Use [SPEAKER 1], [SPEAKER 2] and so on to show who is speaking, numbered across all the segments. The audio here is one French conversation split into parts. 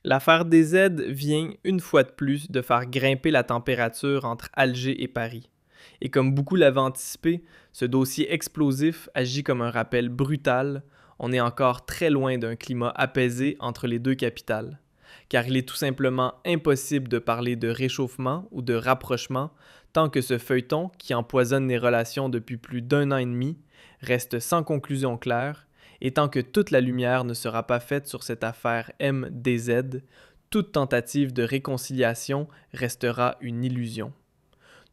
[SPEAKER 1] L'affaire des aides vient, une fois de plus, de faire grimper la température entre Alger et Paris. Et comme beaucoup l'avaient anticipé, ce dossier explosif agit comme un rappel brutal. On est encore très loin d'un climat apaisé entre les deux capitales. Car il est tout simplement impossible de parler de réchauffement ou de rapprochement tant que ce feuilleton, qui empoisonne les relations depuis plus d'un an et demi, reste sans conclusion claire, et tant que toute la lumière ne sera pas faite sur cette affaire MDZ, toute tentative de réconciliation restera une illusion.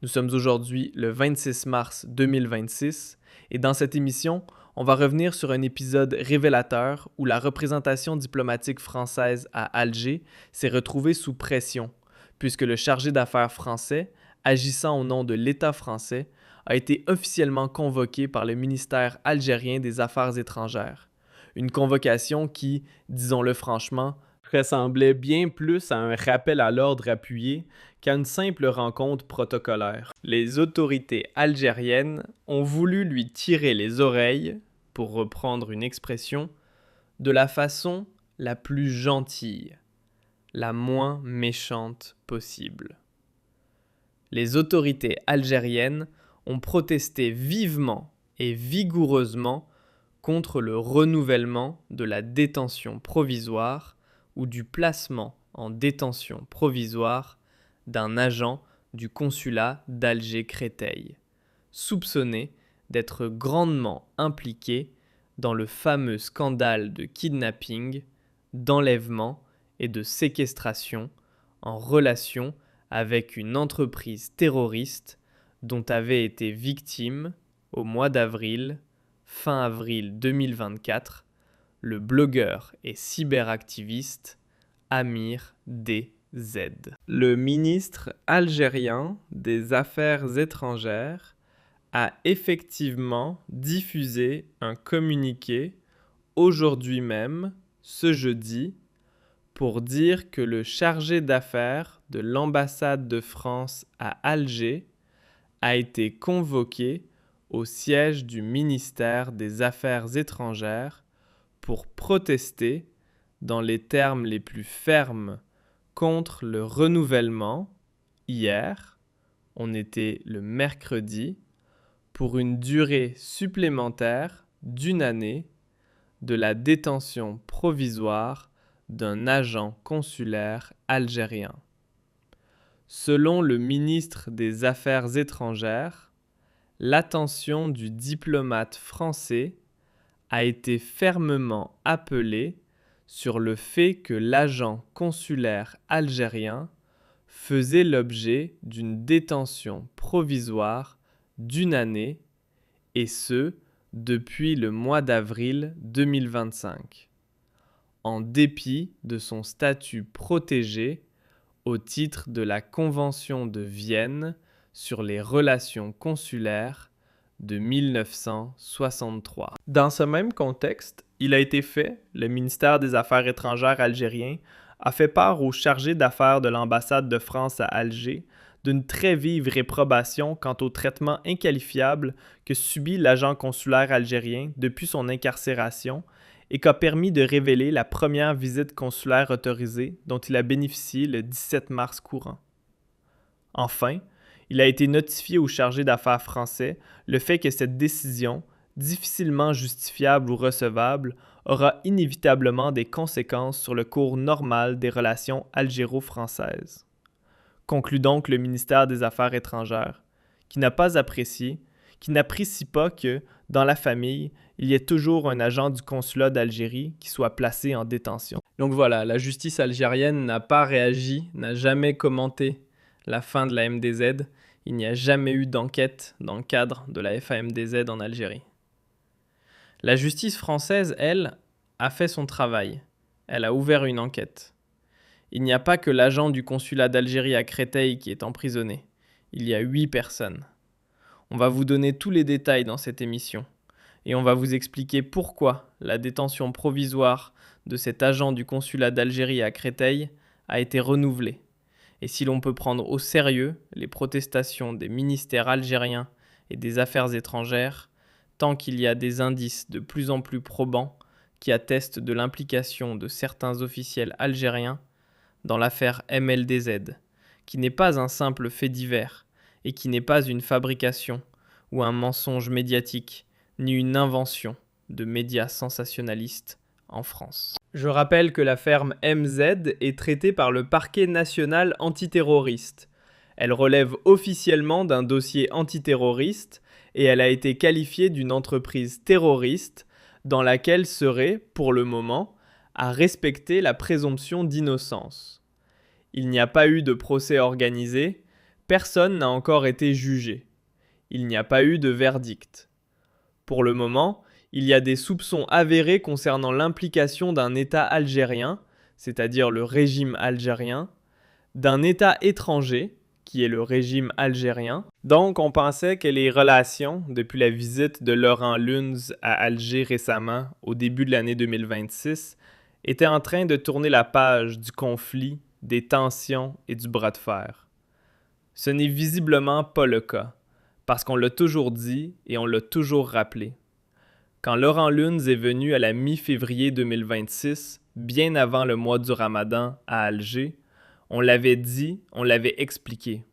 [SPEAKER 1] Nous sommes aujourd'hui le 26 mars 2026 et dans cette émission, on va revenir sur un épisode révélateur où la représentation diplomatique française à Alger s'est retrouvée sous pression, puisque le chargé d'affaires français, agissant au nom de l'État français, a été officiellement convoqué par le ministère algérien des Affaires étrangères. Une convocation qui, disons-le franchement, ressemblait bien plus à un rappel à l'ordre appuyé qu'à une simple rencontre protocolaire. Les autorités algériennes ont voulu lui tirer les oreilles, pour reprendre une expression, de la façon la plus gentille, la moins méchante possible. Les autorités algériennes ont protesté vivement et vigoureusement contre le renouvellement de la détention provisoire ou du placement en détention provisoire d'un agent du consulat d'Alger-Créteil, soupçonné d'être grandement impliqué dans le fameux scandale de kidnapping, d'enlèvement et de séquestration en relation avec une entreprise terroriste dont avait été victime, au mois d'avril, fin avril 2024, le blogueur et cyberactiviste Amir DZ. Le ministre algérien des Affaires étrangères a effectivement diffusé un communiqué aujourd'hui même, ce jeudi, pour dire que le chargé d'affaires de l'ambassade de France à Alger a été convoqué au siège du ministère des Affaires étrangères pour protester, dans les termes les plus fermes, contre le renouvellement, hier, on était le mercredi, pour une durée supplémentaire d'une année de la détention provisoire d'un agent consulaire algérien. Selon le ministre des Affaires étrangères, l'attention du diplomate français a été fermement appelée sur le fait que l'agent consulaire algérien faisait l'objet d'une détention provisoire d'une année, et ce, depuis le mois d'avril 2025, en dépit de son statut protégé au titre de la Convention de Vienne sur les relations consulaires de 1963. Dans ce même contexte, il a été fait, le ministère des Affaires étrangères algérien a fait part au chargé d'affaires de l'ambassade de France à Alger d'une très vive réprobation quant au traitement inqualifiable que subit l'agent consulaire algérien depuis son incarcération et qu'a permis de révéler la première visite consulaire autorisée dont il a bénéficié le 17 mars courant. Enfin, il a été notifié au chargé d'affaires français le fait que cette décision, difficilement justifiable ou recevable, aura inévitablement des conséquences sur le cours normal des relations algéro-françaises. Conclut donc le ministère des Affaires étrangères, qui n'apprécie pas que, dans la famille, il y ait toujours un agent du consulat d'Algérie qui soit placé en détention. Donc voilà, la justice algérienne n'a pas réagi, n'a jamais commenté la fin de la MDZ. Il n'y a jamais eu d'enquête dans le cadre de la FAMDZ en Algérie. La justice française, elle, a fait son travail. Elle a ouvert une enquête. Il n'y a pas que l'agent du consulat d'Algérie à Créteil qui est emprisonné. Il y a 8 personnes. On va vous donner tous les détails dans cette émission. Et on va vous expliquer pourquoi la détention provisoire de cet agent du consulat d'Algérie à Créteil a été renouvelée. Et si l'on peut prendre au sérieux les protestations des ministères algériens et des Affaires étrangères, tant qu'il y a des indices de plus en plus probants qui attestent de l'implication de certains officiels algériens dans l'affaire MLDZ, qui n'est pas un simple fait divers et qui n'est pas une fabrication ou un mensonge médiatique, ni une invention de médias sensationnalistes en France. Je rappelle que l'affaire MZ est traitée par le parquet national antiterroriste. Elle relève officiellement d'un dossier antiterroriste et elle a été qualifiée d'une entreprise terroriste dans laquelle serait, pour le moment, à respecter la présomption d'innocence. Il n'y a pas eu de procès organisé, personne n'a encore été jugé. Il n'y a pas eu de verdict. Pour le moment, il y a des soupçons avérés concernant l'implication d'un État algérien, c'est-à-dire le régime algérien, d'un État étranger, qui est le régime algérien. Donc, on pensait que les relations, depuis la visite de Laurent Luns à Alger récemment, au début de l'année 2026, étaient en train de tourner la page du conflit, des tensions et du bras de fer. Ce n'est visiblement pas le cas, parce qu'on l'a toujours dit et on l'a toujours rappelé. Quand Laurent Luns est venu à la mi-février 2026, bien avant le mois du Ramadan à Alger, on l'avait dit, on l'avait expliqué.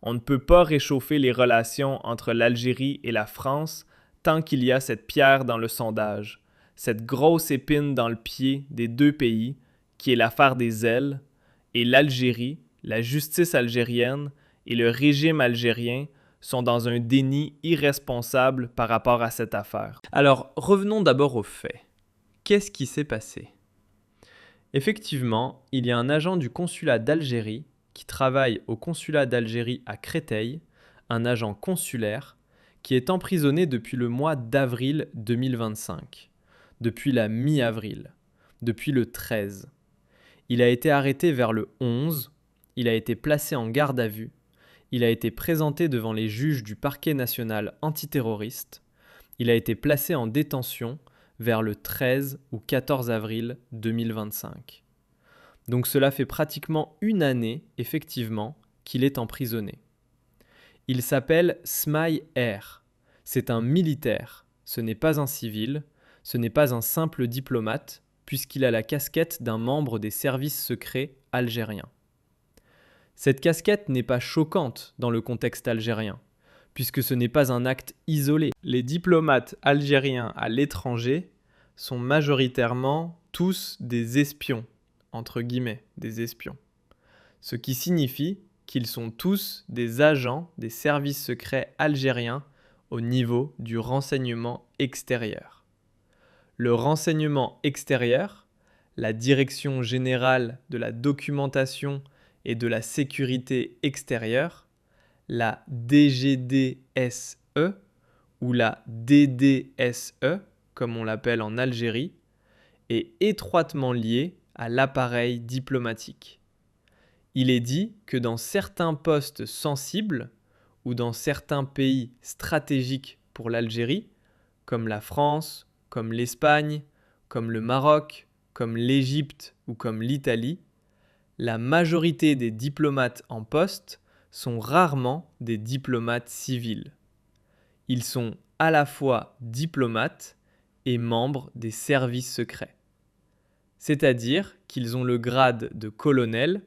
[SPEAKER 1] On ne peut pas réchauffer les relations entre l'Algérie et la France tant qu'il y a cette pierre dans le sondage, cette grosse épine dans le pied des deux pays, qui est l'affaire des ailes, et l'Algérie, la justice algérienne et le régime algérien sont dans un déni irresponsable par rapport à cette affaire. Alors, revenons d'abord aux faits. Qu'est-ce qui s'est passé? Effectivement, il y a un agent du consulat d'Algérie qui travaille au consulat d'Algérie à Créteil, un agent consulaire, qui est emprisonné depuis le mois d'avril 2025, depuis la mi-avril, depuis le 13. Il a été arrêté vers le 11, il a été placé en garde à vue, il a été présenté devant les juges du parquet national antiterroriste, il a été placé en détention vers le 13 ou 14 avril 2025. Donc cela fait pratiquement une année, effectivement, qu'il est emprisonné. Il s'appelle Smaï R. C'est un militaire, ce n'est pas un civil, ce n'est pas un simple diplomate, puisqu'il a la casquette d'un membre des services secrets algériens. Cette casquette n'est pas choquante dans le contexte algérien, puisque ce n'est pas un acte isolé. Les diplomates algériens à l'étranger sont majoritairement tous des espions, entre guillemets, des espions. Ce qui signifie qu'ils sont tous des agents des services secrets algériens au niveau du renseignement extérieur. Le renseignement extérieur, la Direction générale de la documentation et de la sécurité extérieure, la DGDSE ou la DDSE, comme on l'appelle en Algérie, est étroitement liée à l'appareil diplomatique. Il est dit que dans certains postes sensibles ou dans certains pays stratégiques pour l'Algérie, comme la France, comme l'Espagne, comme le Maroc, comme l'Égypte ou comme l'Italie, la majorité des diplomates en poste sont rarement des diplomates civils. Ils sont à la fois diplomates et membres des services secrets. C'est-à-dire qu'ils ont le grade de colonel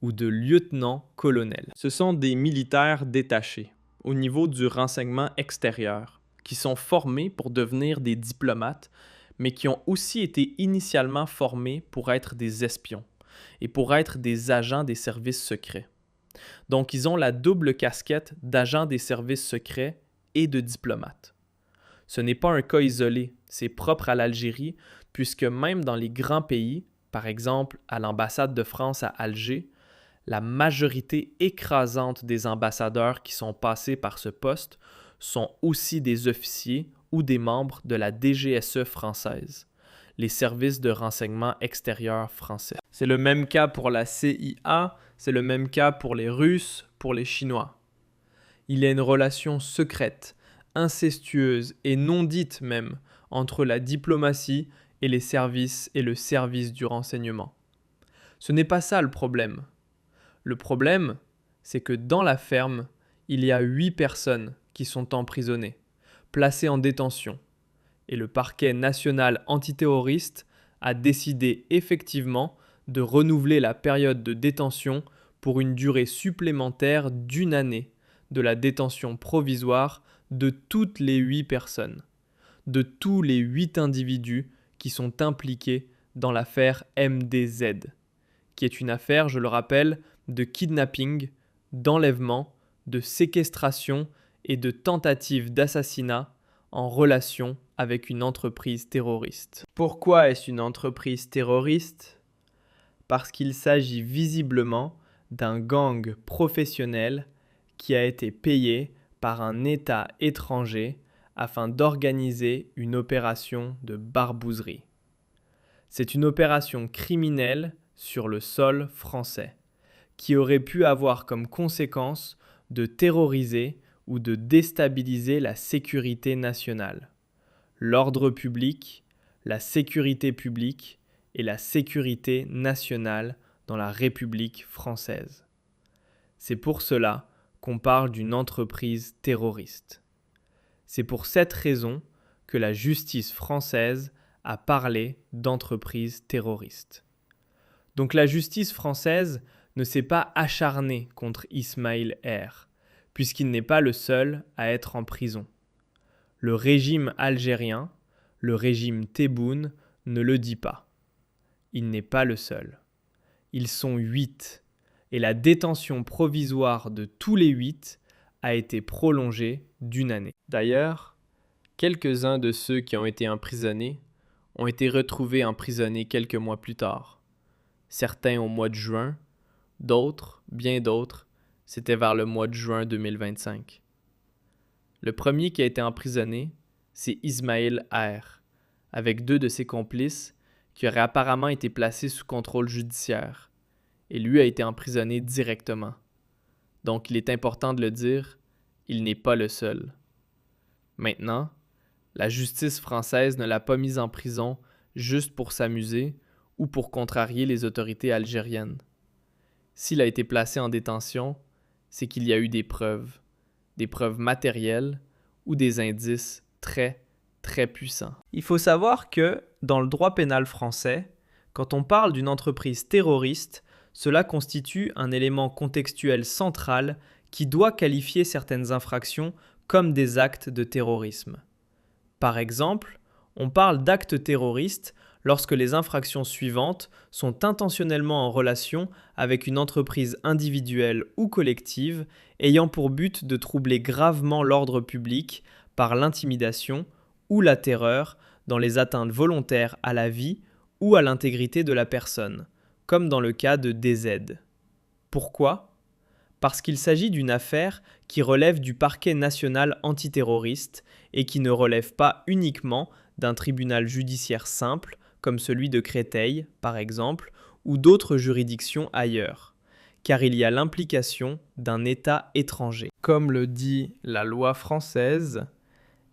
[SPEAKER 1] ou de lieutenant-colonel. Ce sont des militaires détachés au niveau du renseignement extérieur qui sont formés pour devenir des diplomates, mais qui ont aussi été initialement formés pour être des espions et pour être des agents des services secrets. Donc, ils ont la double casquette d'agents des services secrets et de diplomates. Ce n'est pas un cas isolé, c'est propre à l'Algérie, puisque même dans les grands pays, par exemple à l'ambassade de France à Alger, la majorité écrasante des ambassadeurs qui sont passés par ce poste sont aussi des officiers ou des membres de la DGSE française, les services de renseignement extérieur français. C'est le même cas pour la CIA, c'est le même cas pour les Russes, pour les Chinois. Il y a une relation secrète, incestueuse et non dite même entre la diplomatie et les services et le service du renseignement. Ce n'est pas ça le problème. Le problème, c'est que dans la ferme, il y a 8 personnes qui sont emprisonnées, placées en détention, et le parquet national antiterroriste a décidé effectivement de renouveler la période de détention pour une durée supplémentaire d'1 année de la détention provisoire de toutes les 8 personnes, de tous les 8 individus qui sont impliqués dans l'affaire MDZ, qui est une affaire, je le rappelle, de kidnapping, d'enlèvement, de séquestration et de tentative d'assassinat en relation avec une entreprise terroriste. Pourquoi est-ce une entreprise terroriste ? Parce qu'il s'agit visiblement d'un gang professionnel qui a été payé par un État étranger afin d'organiser une opération de barbouzerie. C'est une opération criminelle sur le sol français, qui aurait pu avoir comme conséquence de terroriser ou de déstabiliser la sécurité nationale, l'ordre public, la sécurité publique et la sécurité nationale dans la République française. C'est pour cela qu'on parle d'une entreprise terroriste. C'est pour cette raison que la justice française a parlé d'entreprise terroriste. Donc la justice française ne s'est pas acharnée contre Ismaïl R, puisqu'il n'est pas le seul à être en prison. Le régime algérien, le régime Tebboune, ne le dit pas. Il n'est pas le seul. Ils sont 8, et la détention provisoire de tous les 8 a été prolongée d'1 année. D'ailleurs, quelques-uns de ceux qui ont été emprisonnés ont été retrouvés emprisonnés quelques mois plus tard. Certains au mois de juin, d'autres, bien d'autres, c'était vers le mois de juin 2025. Le premier qui a été emprisonné, c'est Ismaïl R, avec 2 de ses complices qui auraient apparemment été placés sous contrôle judiciaire, et lui a été emprisonné directement. Donc il est important de le dire, il n'est pas le seul. Maintenant, la justice française ne l'a pas mis en prison juste pour s'amuser ou pour contrarier les autorités algériennes. S'il a été placé en détention, c'est qu'il y a eu des preuves matérielles ou des indices très, très puissants. Il faut savoir que, dans le droit pénal français, quand on parle d'une entreprise terroriste, cela constitue un élément contextuel central qui doit qualifier certaines infractions comme des actes de terrorisme. Par exemple, on parle d'actes terroristes lorsque les infractions suivantes sont intentionnellement en relation avec une entreprise individuelle ou collective ayant pour but de troubler gravement l'ordre public par l'intimidation ou la terreur dans les atteintes volontaires à la vie ou à l'intégrité de la personne, comme dans le cas de DZ. Pourquoi ? Parce qu'il s'agit d'une affaire qui relève du parquet national antiterroriste et qui ne relève pas uniquement d'un tribunal judiciaire simple, comme celui de Créteil, par exemple, ou d'autres juridictions ailleurs, car il y a l'implication d'un État étranger. Comme le dit la loi française,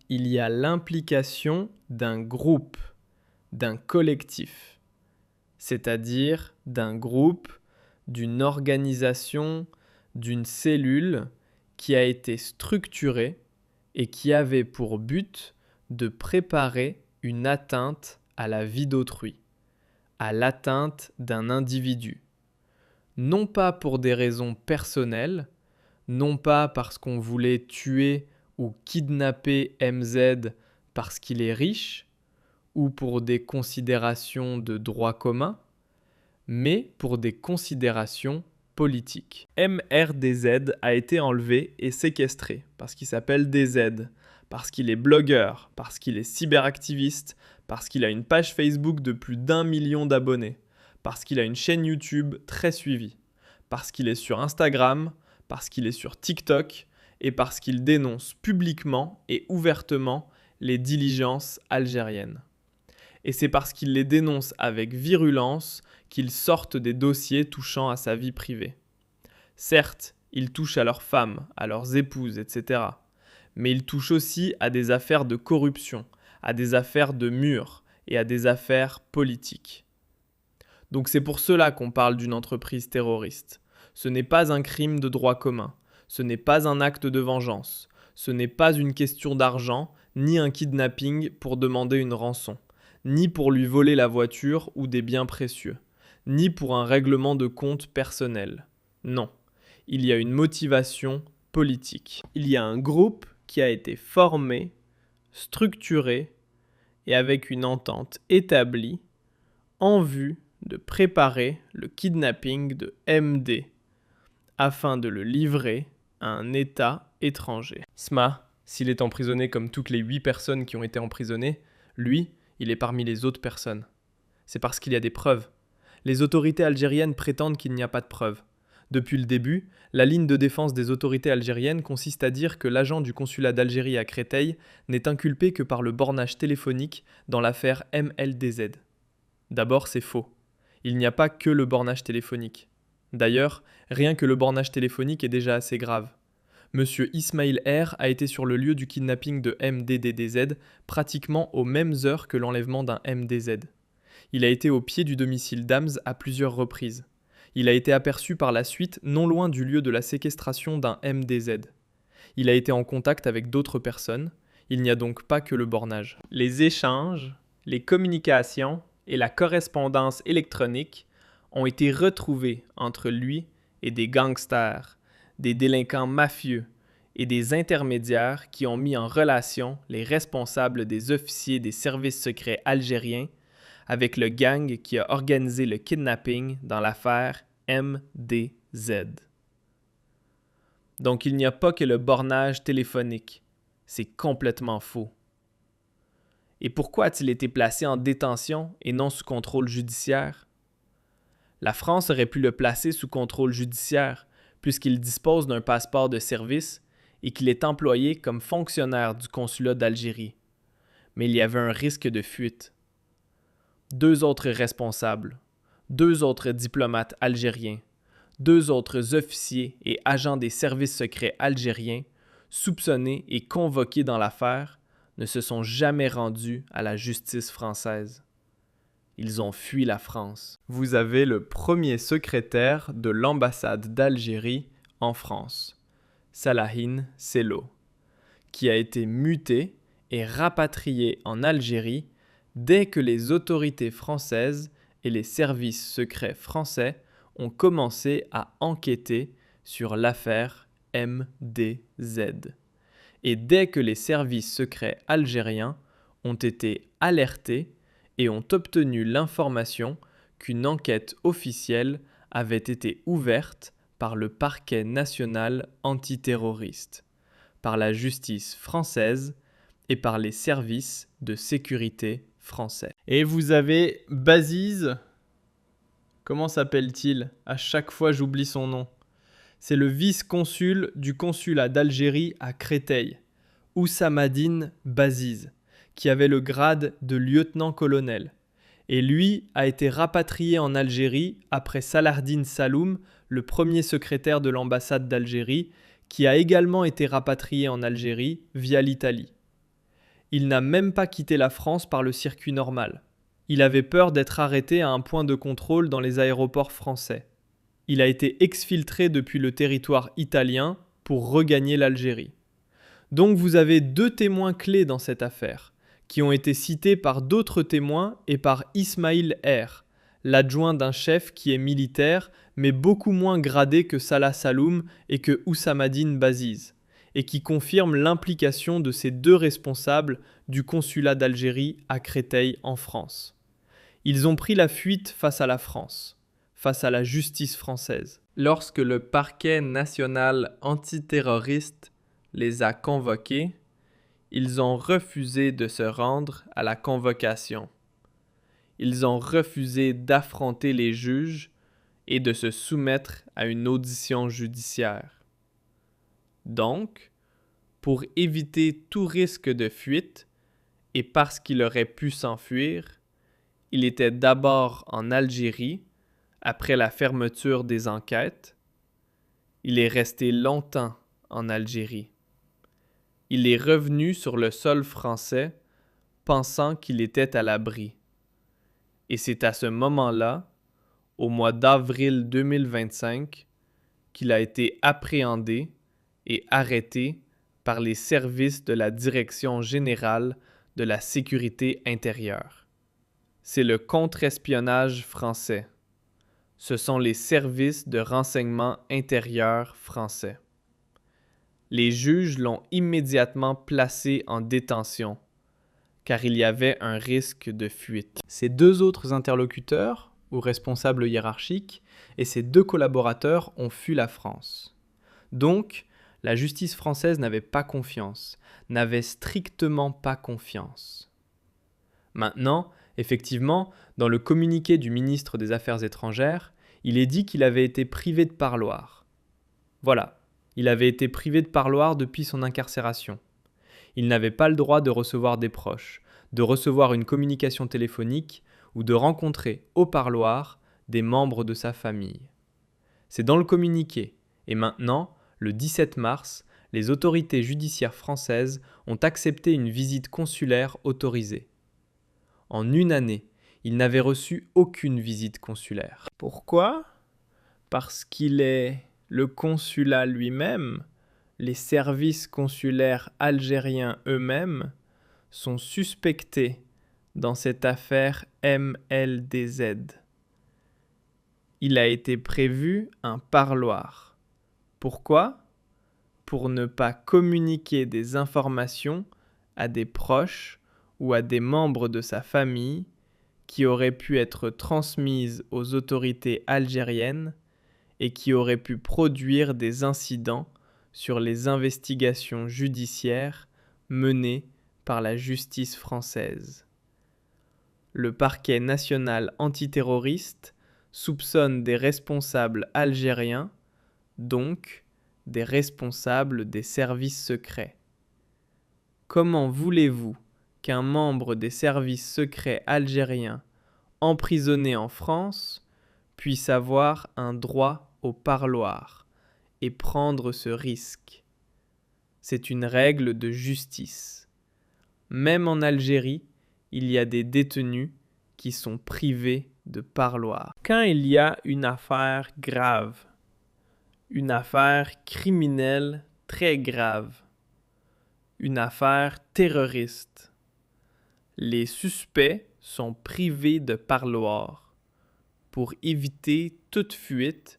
[SPEAKER 1] il y a l'implication d'un groupe, d'un collectif, c'est-à-dire d'un groupe, d'une organisation, d'une cellule qui a été structurée et qui avait pour but de préparer une atteinte à la vie d'autrui, à l'atteinte d'un individu. Non pas pour des raisons personnelles, non pas parce qu'on voulait tuer ou kidnapper MZ parce qu'il est riche, ou pour des considérations de droit commun, mais pour des considérations politiques. MRDZ a été enlevé et séquestré parce qu'il s'appelle DZ, parce qu'il est blogueur, parce qu'il est cyberactiviste, parce qu'il a une page Facebook de plus d'1 million d'abonnés, parce qu'il a une chaîne YouTube très suivie, parce qu'il est sur Instagram, parce qu'il est sur TikTok et parce qu'il dénonce publiquement et ouvertement les diligences algériennes. Et c'est parce qu'il les dénonce avec virulence qu'ils sortent des dossiers touchant à sa vie privée. Certes, ils touchent à leurs femmes, à leurs épouses, etc. Mais ils touchent aussi à des affaires de corruption, à des affaires de murs et à des affaires politiques. Donc c'est pour cela qu'on parle d'une entreprise terroriste. Ce n'est pas un crime de droit commun, ce n'est pas un acte de vengeance, ce n'est pas une question d'argent, ni un kidnapping pour demander une rançon, ni pour lui voler la voiture ou des biens précieux, ni pour un règlement de compte personnel. Non, il y a une motivation politique. Il y a un groupe qui a été formé, structuré et avec une entente établie en vue de préparer le kidnapping de MD afin de le livrer à un État étranger. Sma, s'il est emprisonné comme toutes les 8 personnes qui ont été emprisonnées, lui, il est parmi les autres personnes. C'est parce qu'il y a des preuves. Les autorités algériennes prétendent qu'il n'y a pas de preuves. Depuis le début, la ligne de défense des autorités algériennes consiste à dire que l'agent du consulat d'Algérie à Créteil n'est inculpé que par le bornage téléphonique dans l'affaire MLDZ. D'abord, c'est faux. Il n'y a pas que le bornage téléphonique. D'ailleurs, rien que le bornage téléphonique est déjà assez grave. Monsieur Ismail R a été sur le lieu du kidnapping de MDDDZ pratiquement aux mêmes heures que l'enlèvement d'un MDZ. Il a été au pied du domicile d'Ams à plusieurs reprises. Il a été aperçu par la suite non loin du lieu de la séquestration d'un MDZ. Il a été en contact avec d'autres personnes. Il n'y a donc pas que le bornage. Les échanges, les communications et la correspondance électronique ont été retrouvés entre lui et des gangsters, des délinquants mafieux et des intermédiaires qui ont mis en relation les responsables des officiers des services secrets algériens avec le gang qui a organisé le kidnapping dans l'affaire MDZ. Donc il n'y a pas que le bornage téléphonique. C'est complètement faux. Et pourquoi a-t-il été placé en détention et non sous contrôle judiciaire? La France aurait pu le placer sous contrôle judiciaire puisqu'il dispose d'un passeport de service et qu'il est employé comme fonctionnaire du consulat d'Algérie. Mais il y avait un risque de fuite. 2 autres responsables, 2 autres diplomates algériens, 2 autres officiers et agents des services secrets algériens, soupçonnés et convoqués dans l'affaire, ne se sont jamais rendus à la justice française. Ils ont fui la France. Vous avez le premier secrétaire de l'ambassade d'Algérie en France, Salahine Sello, qui a été muté et rapatrié en Algérie dès que les autorités françaises et les services secrets français ont commencé à enquêter sur l'affaire MDZ. Et dès que les services secrets algériens ont été alertés et ont obtenu l'information qu'une enquête officielle avait été ouverte par le parquet national antiterroriste, par la justice française et par les services de sécurité français. Et vous avez Baziz, comment s'appelle-t-il? À chaque fois j'oublie son nom. C'est le vice-consul du consulat d'Algérie à Créteil, Oussamadine Baziz, qui avait le grade de lieutenant-colonel. Et lui a été rapatrié en Algérie après Saladin Saloum, le premier secrétaire de l'ambassade d'Algérie, qui a également été rapatrié en Algérie via l'Italie. Il n'a même pas quitté la France par le circuit normal. Il avait peur d'être arrêté à un point de contrôle dans les aéroports français. Il a été exfiltré depuis le territoire italien pour regagner l'Algérie. Donc vous avez 2 témoins clés dans cette affaire, qui ont été cités par d'autres témoins et par Ismail R, l'adjoint d'un chef qui est militaire, mais beaucoup moins gradé que Salah Saloum et que Oussamadine Baziz, et qui confirme l'implication de ces 2 responsables du consulat d'Algérie à Créteil en France. Ils ont pris la fuite face à la France, face à la justice française. Lorsque le parquet national antiterroriste les a convoqués, ils ont refusé de se rendre à la convocation. Ils ont refusé d'affronter les juges et de se soumettre à une audition judiciaire. Donc, pour éviter tout risque de fuite, et parce qu'il aurait pu s'enfuir, il était d'abord en Algérie, après la fermeture des enquêtes. Il est resté longtemps en Algérie. Il est revenu sur le sol français, pensant qu'il était à l'abri. Et c'est à ce moment-là, au mois d'avril 2025, qu'il a été appréhendé et arrêté par les services de la Direction générale de la sécurité intérieure. C'est le contre-espionnage français. Ce sont les services de renseignement intérieur français. Les juges l'ont immédiatement placé en détention, car il y avait un risque de fuite. Ses deux autres interlocuteurs, ou responsables hiérarchiques, et ses deux collaborateurs ont fui la France. Donc, la justice française n'avait pas confiance, n'avait strictement pas confiance. Maintenant, effectivement, dans le communiqué du ministre des Affaires étrangères, il est dit qu'il avait été privé de parloir. Voilà, il avait été privé de parloir depuis son incarcération. Il n'avait pas le droit de recevoir des proches, de recevoir une communication téléphonique ou de rencontrer au parloir des membres de sa famille. C'est dans le communiqué, et maintenant, le 17 mars, les autorités judiciaires françaises ont accepté une visite consulaire autorisée. En une année, il n'avait reçu aucune visite consulaire. Pourquoi ? Parce qu'il est le consulat lui-même, les services consulaires algériens eux-mêmes sont suspectés dans cette affaire MLDZ. Il a été prévu un parloir. Pourquoi ? Pour ne pas communiquer des informations à des proches ou à des membres de sa famille qui auraient pu être transmises aux autorités algériennes et qui auraient pu produire des incidents sur les investigations judiciaires menées par la justice française. Le parquet national antiterroriste soupçonne des responsables algériens, donc des responsables des services secrets. Comment voulez-vous qu'un membre des services secrets algériens emprisonné en France puisse avoir un droit au parloir et prendre ce risque? C'est une règle de justice. Même en Algérie, il y a des détenus qui sont privés de parloir. Quand il y a une affaire grave, une affaire criminelle très grave, une affaire terroriste, les suspects sont privés de parloir pour éviter toute fuite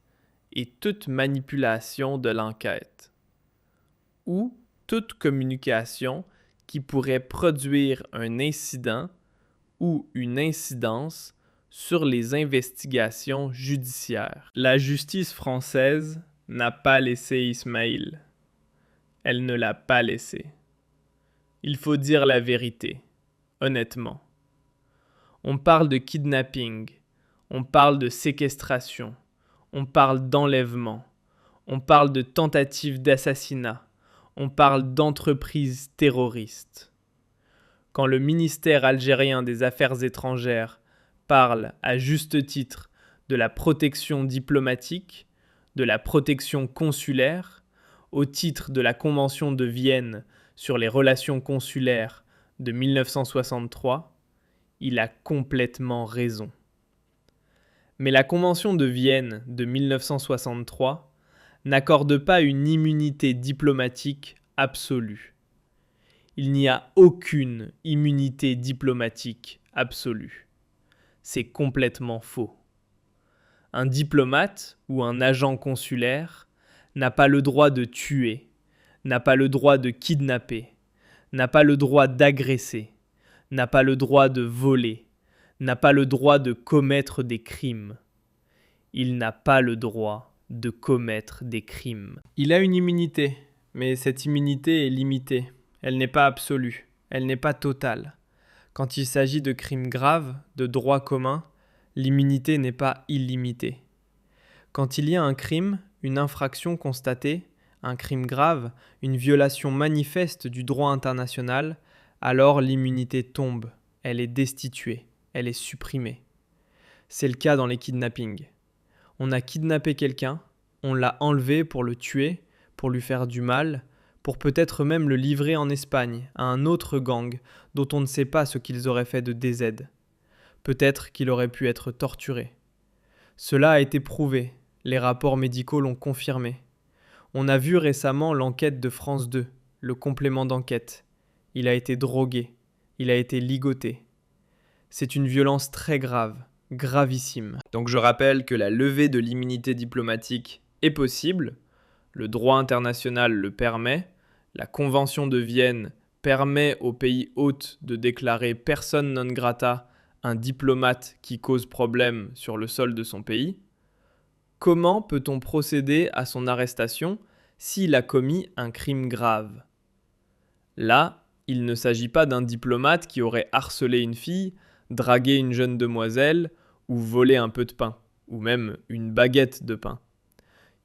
[SPEAKER 1] et toute manipulation de l'enquête, ou toute communication qui pourrait produire un incident ou une incidence sur les investigations judiciaires. La justice française n'a pas laissé Ismaïl. Elle ne l'a pas laissé. Il faut dire la vérité, honnêtement. On parle de kidnapping, on parle de séquestration, on parle d'enlèvement, on parle de tentative d'assassinat, on parle d'entreprise terroriste. Quand le ministère algérien des Affaires étrangères parle à juste titre de la protection diplomatique, de la protection consulaire, au titre de la Convention de Vienne sur les relations consulaires de 1963, il a complètement raison. Mais la Convention de Vienne de 1963 n'accorde pas une immunité diplomatique absolue. Il n'y a aucune immunité diplomatique absolue. C'est complètement faux. Un diplomate ou un agent consulaire n'a pas le droit de tuer, n'a pas le droit de kidnapper, n'a pas le droit d'agresser, n'a pas le droit de voler, n'a pas le droit de commettre des crimes. Il n'a pas le droit de commettre des crimes. Il a une immunité, mais cette immunité est limitée. Elle n'est pas absolue, elle n'est pas totale. Quand il s'agit de crimes graves, de droit commun, l'immunité n'est pas illimitée. Quand il y a un crime, une infraction constatée, un crime grave, une violation manifeste du droit international, alors l'immunité tombe, elle est destituée, elle est supprimée. C'est le cas dans les kidnappings. On a kidnappé quelqu'un, on l'a enlevé pour le tuer, pour lui faire du mal, pour peut-être même le livrer en Espagne à un autre gang dont on ne sait pas ce qu'ils auraient fait de DZ. Peut-être qu'il aurait pu être torturé. Cela a été prouvé, les rapports médicaux l'ont confirmé. On a vu récemment l'enquête de France 2, le complément d'enquête. Il a été drogué, il a été ligoté. C'est une violence très grave, gravissime. Donc je rappelle que la levée de l'immunité diplomatique est possible, le droit international le permet, la Convention de Vienne permet aux pays hôtes de déclarer persona non grata un diplomate qui cause problème sur le sol de son pays. Comment peut-on procéder à son arrestation s'il a commis un crime grave ? Là, il ne s'agit pas d'un diplomate qui aurait harcelé une fille, dragué une jeune demoiselle ou volé un peu de pain, ou même une baguette de pain.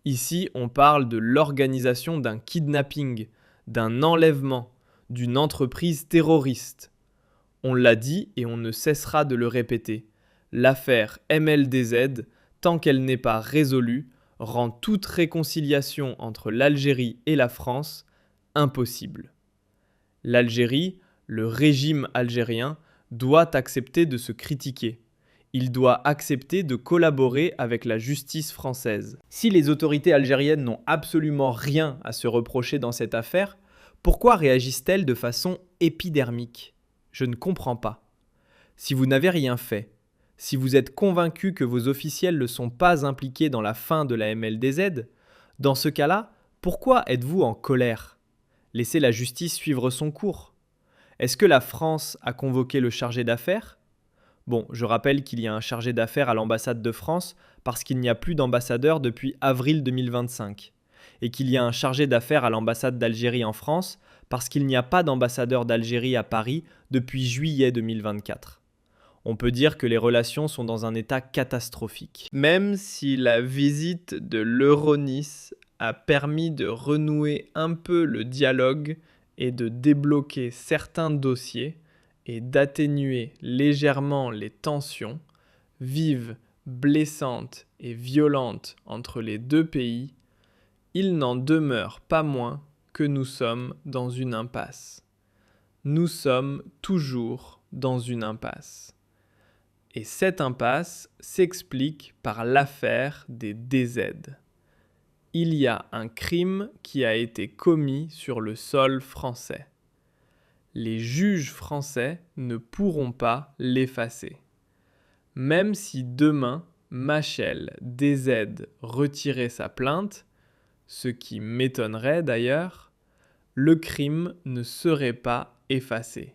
[SPEAKER 1] Ici, on parle de l'organisation d'un kidnapping, d'un enlèvement, d'une entreprise terroriste. On l'a dit et on ne cessera de le répéter. L'affaire MLDZ, tant qu'elle n'est pas résolue, rend toute réconciliation entre l'Algérie et la France impossible. L'Algérie, le régime algérien, doit accepter de se critiquer. Il doit accepter de collaborer avec la justice française. Si les autorités algériennes n'ont absolument rien à se reprocher dans cette affaire, pourquoi réagissent-elles de façon épidermique ? Je ne comprends pas. Si vous n'avez rien fait, si vous êtes convaincu que vos officiels ne sont pas impliqués dans la fin de la MLDZ, dans ce cas-là, pourquoi êtes-vous en colère ? Laissez la justice suivre son cours. Est-ce que la France a convoqué le chargé d'affaires ? Bon, je rappelle qu'il y a un chargé d'affaires à l'ambassade de France parce qu'il n'y a plus d'ambassadeur depuis avril 2025 et qu'il y a un chargé d'affaires à l'ambassade d'Algérie en France parce qu'il n'y a pas d'ambassadeur d'Algérie à Paris depuis juillet 2024. On peut dire que les relations sont dans un état catastrophique. Même si la visite de l'Euronis a permis de renouer un peu le dialogue et de débloquer certains dossiers et d'atténuer légèrement les tensions vives, blessantes et violentes entre les deux pays, il n'en demeure pas moins que nous sommes dans une impasse. Nous sommes toujours dans une impasse. Et cette impasse s'explique par l'affaire des DZ. Il y a un crime qui a été commis sur le sol français. Les juges français ne pourront pas l'effacer. Même si demain, Machel DZ retirait sa plainte, ce qui m'étonnerait d'ailleurs, le crime ne serait pas effacé.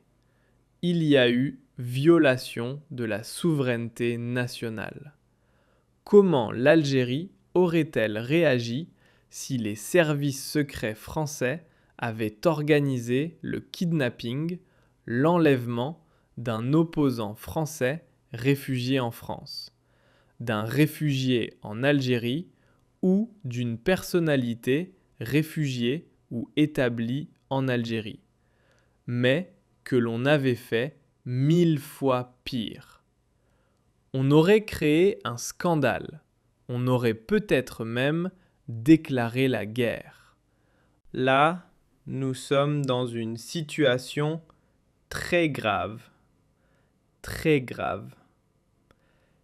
[SPEAKER 1] Il y a eu violation de la souveraineté nationale. Comment l'Algérie aurait-elle réagi si les services secrets français avaient organisé le kidnapping, l'enlèvement d'un opposant français réfugié en France, d'un réfugié en Algérie ou d'une personnalité réfugiée ou établie en Algérie, mais que l'on avait fait 1000 fois pire. On aurait créé un scandale, on aurait peut-être même déclaré la guerre. Là, nous sommes dans une situation très grave, très grave.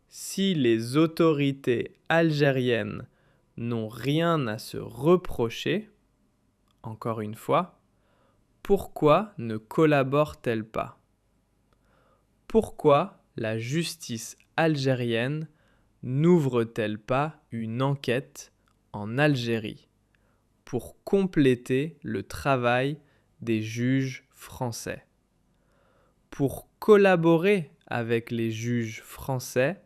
[SPEAKER 1] Si les autorités algériennes n'ont rien à se reprocher, encore une fois, pourquoi ne collaborent-elles pas ? Pourquoi la justice algérienne n'ouvre-t-elle pas une enquête en Algérie pour compléter le travail des juges français, pour collaborer avec les juges français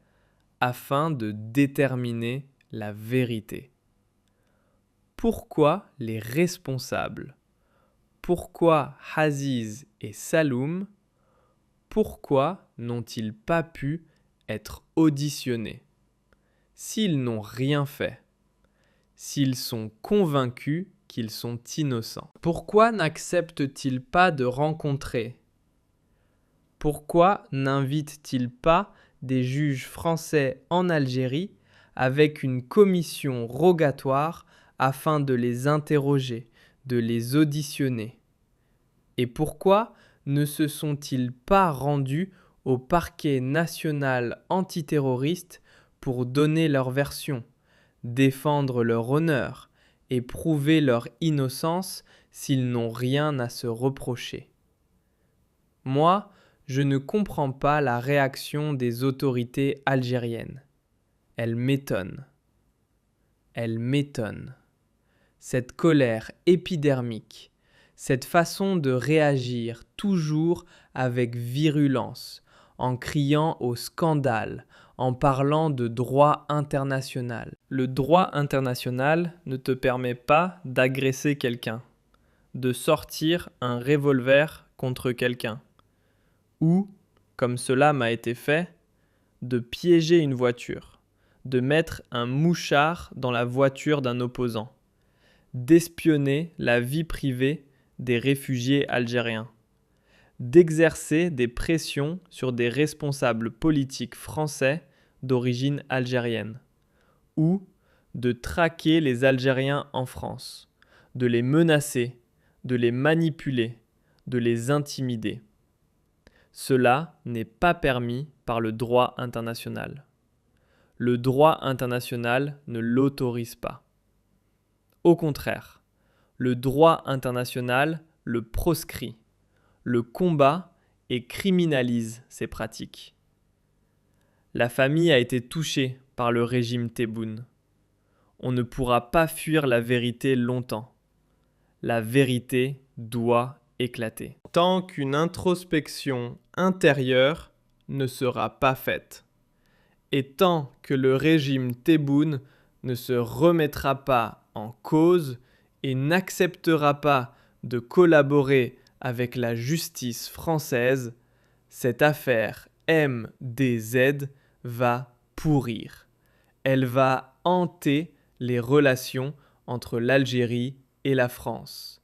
[SPEAKER 1] afin de déterminer la vérité? Pourquoi les responsables? Pourquoi Aziz et Saloum? Pourquoi n'ont-ils pas pu être auditionnés? S'ils n'ont rien fait, s'ils sont convaincus qu'ils sont innocents, pourquoi n'acceptent-ils pas de rencontrer? Pourquoi n'invitent-ils pas des juges français en Algérie avec une commission rogatoire afin de les interroger, de les auditionner? Et pourquoi ne se sont-ils pas rendus au parquet national antiterroriste pour donner leur version, défendre leur honneur et prouver leur innocence s'ils n'ont rien à se reprocher? Moi, Je ne comprends pas la réaction des autorités algériennes. Elle m'étonne. Elle m'étonne. Cette colère épidermique, cette façon de réagir toujours avec virulence, en criant au scandale, en parlant de droit international. Le droit international ne te permet pas d'agresser quelqu'un, de sortir un revolver contre quelqu'un, ou, comme cela m'a été fait, de piéger une voiture, de mettre un mouchard dans la voiture d'un opposant, d'espionner la vie privée des réfugiés algériens, d'exercer des pressions sur des responsables politiques français d'origine algérienne, ou de traquer les Algériens en France, de les menacer, de les manipuler, de les intimider. Cela n'est pas permis par le droit international. Le droit international ne l'autorise pas. Au contraire, le droit international le proscrit, le combat et criminalise ces pratiques. La famille a été touchée par le régime Tebboune. On ne pourra pas fuir la vérité longtemps. La vérité doit éclater. Tant qu'une introspection intérieure ne sera pas faite, et tant que le régime Tebboune ne se remettra pas en cause et n'acceptera pas de collaborer avec la justice française, cette affaire MDZ va pourrir. Elle va hanter les relations entre l'Algérie et la France.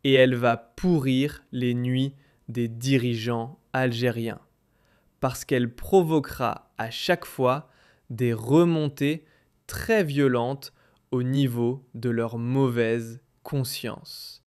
[SPEAKER 1] Et elle va pourrir les nuits des dirigeants algériens. Parce qu'elle provoquera à chaque fois des remontées très violentes au niveau de leur mauvaise conscience.